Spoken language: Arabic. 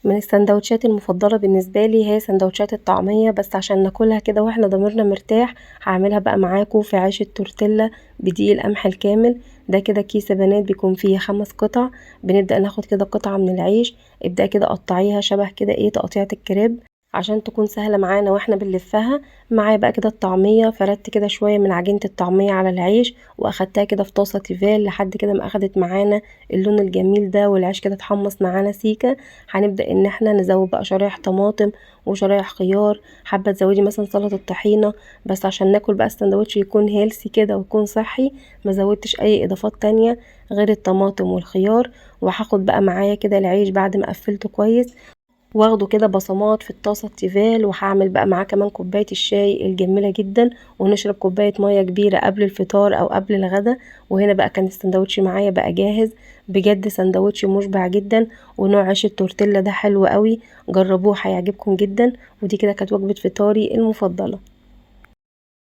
من السندوتشات المفضلة بالنسبة لي هي سندوتشات الطعمية، بس عشان ناكلها كده واحنا ضميرنا مرتاح هعملها بقى معاكم في عيش التورتيلا بدقيق القمح الكامل. ده كده كيس يا بنات بيكون فيه 5 قطع. بنبدأ ناخد كده قطعة من العيش، ابدأ كده قطعيها شبه كده ايه تقطيعة الكريب عشان تكون سهلة معانا واحنا بنلفها. معايا بقى كده الطعمية، فردت كده شوية من عجينة الطعمية على العيش واخدتها كده في طاسة تيفال لحد كده ما اخدت معانا اللون الجميل ده، والعيش كده اتحمص معانا سيكة. هنبدأ ان احنا نزود بقى شرايح طماطم وشرايح خيار، حابة تزودي مثلا سلطة طحينة، بس عشان ناكل بقى السندوتش يكون هيلسي كده ويكون صحي ما زودتش اي اضافات تانية غير الطماطم والخيار. وهاخد بقى معايا كده العيش بعد ما قفلته كويس واخده كده بصمات في الطاسة التيفال، وهعمل بقى معاه كمان كوباية الشاي الجميلة جدا، ونشرب كوباية مية كبيرة قبل الفطار او قبل الغدا. وهنا بقى كان السندوتش معايا بقى جاهز. بجد سندوتش مشبع جدا، ونوع عيش التورتيلا ده حلو قوي، جربوه هيعجبكم جدا. ودي كده كانت وجبة فطاري المفضلة.